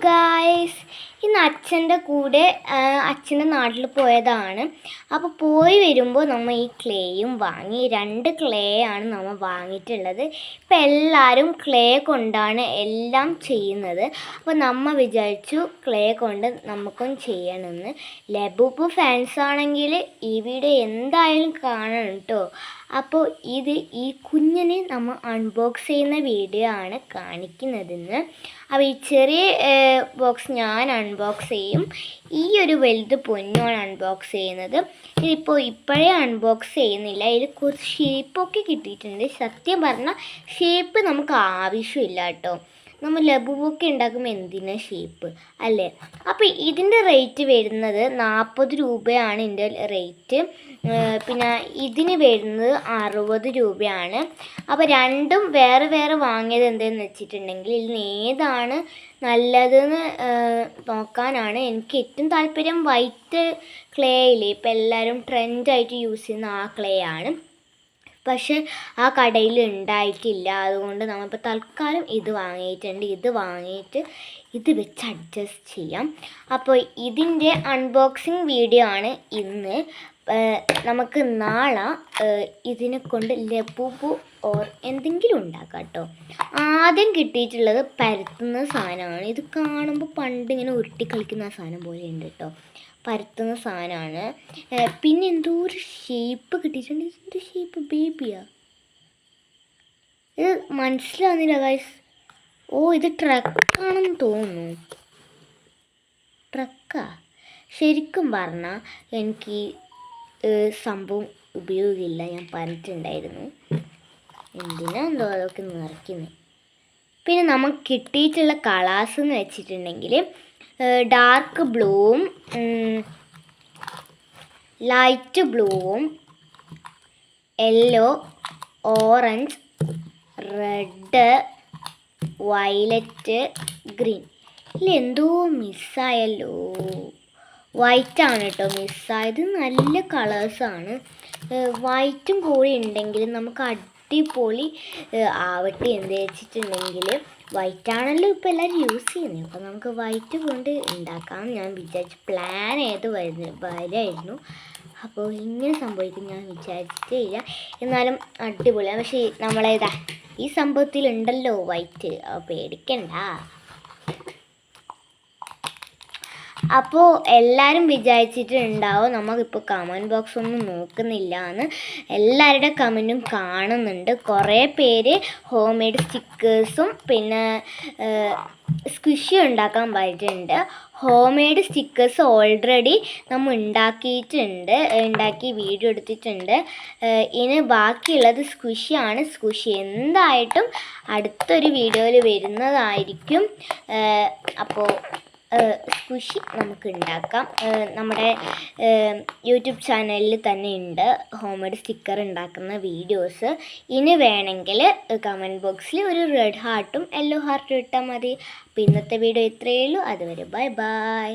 Guys, ഇന്ന് അച്ഛൻ്റെ കൂടെ അച്ഛൻ്റെ നാട്ടിൽ പോയതാണ്. അപ്പോൾ പോയി വരുമ്പോൾ നമ്മൾ ഈ ക്ലേയും വാങ്ങി. 2 ക്ലേ ആണ് നമ്മൾ വാങ്ങിയിട്ടുള്ളത്. ഇപ്പം എല്ലാവരും ക്ലേ കൊണ്ടാണ് എല്ലാം ചെയ്യുന്നത്. അപ്പോൾ നമ്മൾ വിചാരിച്ചു ക്ലേ കൊണ്ട് നമുക്കും ചെയ്യണമെന്ന്. ലബൂബ് ഫാൻസ് ആണെങ്കിൽ ഈ വീഡിയോ എന്തായാലും കാണണം കേട്ടോ. അപ്പോൾ ഈ കുഞ്ഞിനെ നമ്മൾ അൺബോക്സ് ചെയ്യുന്ന വീഡിയോ ആണ് കാണിക്കുന്നതെന്ന്. അപ്പോൾ ഈ ചെറിയ ബോക്സ് ഞാൻ അൺബോക്സ് ചെയ്യും. ഈ ഒരു വലുത് പൊന്നുമാണ് അൺബോക്സ് ചെയ്യുന്നത്. ഇപ്പോഴേ അൺബോക്സ് ചെയ്യുന്നില്ല. ഇതിൽ കുറച്ച് ഷേപ്പൊക്കെ കിട്ടിയിട്ടുണ്ട്. സത്യം പറഞ്ഞാൽ ഷേപ്പ് നമുക്ക് ആവശ്യമില്ല കേട്ടോ. നമ്മൾ ലബുബൊക്കെ ഉണ്ടാക്കുമ്പോൾ എന്തിനാ ഷേപ്പ് അല്ലേ. അപ്പോൾ ഇതിൻ്റെ റേറ്റ് വരുന്നത് 40 രൂപയാണ് ഇതിൻ്റെ റേറ്റ്. പിന്നെ ഇതിന് വരുന്നത് 60 രൂപയാണ്. അപ്പോൾ രണ്ടും വേറെ വേറെ വാങ്ങിയത് എന്തെന്ന് വെച്ചിട്ടുണ്ടെങ്കിൽ ഇതിന് ഏതാണ് നല്ലതെന്ന് നോക്കാനാണ്. എനിക്ക് ഏറ്റവും താല്പര്യം വൈറ്റ് ക്ലേ ഇല്ലേ, ഇപ്പോൾ എല്ലാവരും ട്രെൻഡായിട്ട് യൂസ് ചെയ്യുന്ന ആ ക്ലേ ആണ്. പക്ഷെ ആ കടയിൽ ഉണ്ടായിട്ടില്ല. അതുകൊണ്ട് നമ്മളിപ്പോൾ തൽക്കാലം ഇത് വാങ്ങിയിട്ടുണ്ട്. ഇത് വാങ്ങിയിട്ട് ഇത് വെച്ച് അഡ്ജസ്റ്റ് ചെയ്യാം. അപ്പോൾ ഇതിൻ്റെ അൺബോക്സിങ് വീഡിയോ ആണ് ഇന്ന്. നമുക്ക് നാളെ ഇതിനെ കൊണ്ട് ലബൂബു ഓർ എന്തെങ്കിലും ഉണ്ടാക്കാം കേട്ടോ. ആദ്യം കിട്ടിയിട്ടുള്ളത് പരത്തുന്ന സാധനമാണ്. ഇത് കാണുമ്പോൾ പണ്ട് ഇങ്ങനെ ഉരുട്ടി കളിക്കുന്ന സാധനം പോലെ ഉണ്ട് കേട്ടോ. പരത്തുന്ന സാധനമാണ്. പിന്നെ എന്തോ ഒരു ഷേപ്പ് കിട്ടിയിട്ടുണ്ട്. ഇതിൻ്റെ ഷേപ്പ് ബേബിയാ. ഇത് മനസ്സിലാവുന്നില്ല ഗൈസ്. ഇത് ട്രക്കാണെന്ന് തോന്നുന്നു. ട്രക്കാ. ശരിക്കും പറഞ്ഞാൽ എനിക്ക് സംഭവം ഉപയോഗമില്ല. ഞാൻ പറഞ്ഞിട്ടുണ്ടായിരുന്നു. എന്തിനാ എന്തോ അതൊക്കെ നിറയ്ക്കുന്നത്. പിന്നെ നമുക്ക് കിട്ടിയിട്ടുള്ള കളേഴ്സ് എന്ന് വെച്ചിട്ടുണ്ടെങ്കിൽ ഡാർക്ക് ബ്ലൂവും ലൈറ്റ് ബ്ലൂവും yellow, orange, red, violet, green. എന്തോ മിസ്സായല്ലോ. വൈറ്റാണ് കേട്ടോ മിസ്സായത്. നല്ല കളേഴ്സാണ്. വൈറ്റും കൂടി ഉണ്ടെങ്കിൽ നമുക്ക് അടിപൊളി ആവട്ടെ എന്ന് വെച്ചിട്ടുണ്ടെങ്കിൽ വൈറ്റാണല്ലോ ഇപ്പോൾ എല്ലാവരും യൂസ് ചെയ്യുന്നത്. അപ്പോൾ നമുക്ക് വൈറ്റ് കൊണ്ട് ഉണ്ടാക്കാം ഞാൻ വിചാരിച്ചു. പ്ലാൻ വരായിരുന്നു. അപ്പോൾ ഇങ്ങനെ സംഭവിക്കും ഞാൻ വിചാരിച്ചിട്ടില്ല. എന്നാലും അടിപൊളിയാണ്. പക്ഷേ നമ്മളേതാ ഈ സംഭവത്തിലുണ്ടല്ലോ വൈറ്റ്. പേടിക്കണ്ട. അപ്പോൾ എല്ലാവരും വിചാരിച്ചിട്ടുണ്ടാവും നമുക്കിപ്പോൾ കമൻറ്റ് ബോക്സ് ഒന്നും നോക്കുന്നില്ല എന്ന്. എല്ലാവരുടെ കമൻറ്റും കാണുന്നുണ്ട്. കുറേ പേര് ഹോം മെയ്ഡ് സ്റ്റിക്കേഴ്സും പിന്നെ സ്ക്വിഷി ഉണ്ടാക്കാൻ പറ്റുന്നുണ്ട്. ഹോം മെയ്ഡ് സ്റ്റിക്കേഴ്സ് ഓൾറെഡി നമ്മൾ ഉണ്ടാക്കി വീഡിയോ എടുത്തിട്ടുണ്ട്. ഇനി ബാക്കിയുള്ളത് സ്ക്വിഷിയാണ്. സ്ക്വിഷി എന്തായിട്ടും അടുത്തൊരു വീഡിയോയിൽ വരുന്നതായിരിക്കും. അപ്പോൾ സ്ക്വിഷി നമുക്ക് ഉണ്ടാക്കാം. നമ്മുടെ യൂട്യൂബ് ചാനലിൽ തന്നെ ഉണ്ട് ഹോം മെയ്ഡ് സ്റ്റിക്കർ ഉണ്ടാക്കുന്ന വീഡിയോസ്. ഇനി വേണമെങ്കിൽ കമൻറ്റ് ബോക്സിൽ ഒരു റെഡ് ഹാർട്ടും യെല്ലോ ഹാർട്ടും ഇട്ടാൽ മതി. അപ്പോൾ ഇന്നത്തെ വീഡിയോ ഇത്രയേ ഉള്ളൂ. അതുവരെ ബൈ ബൈ.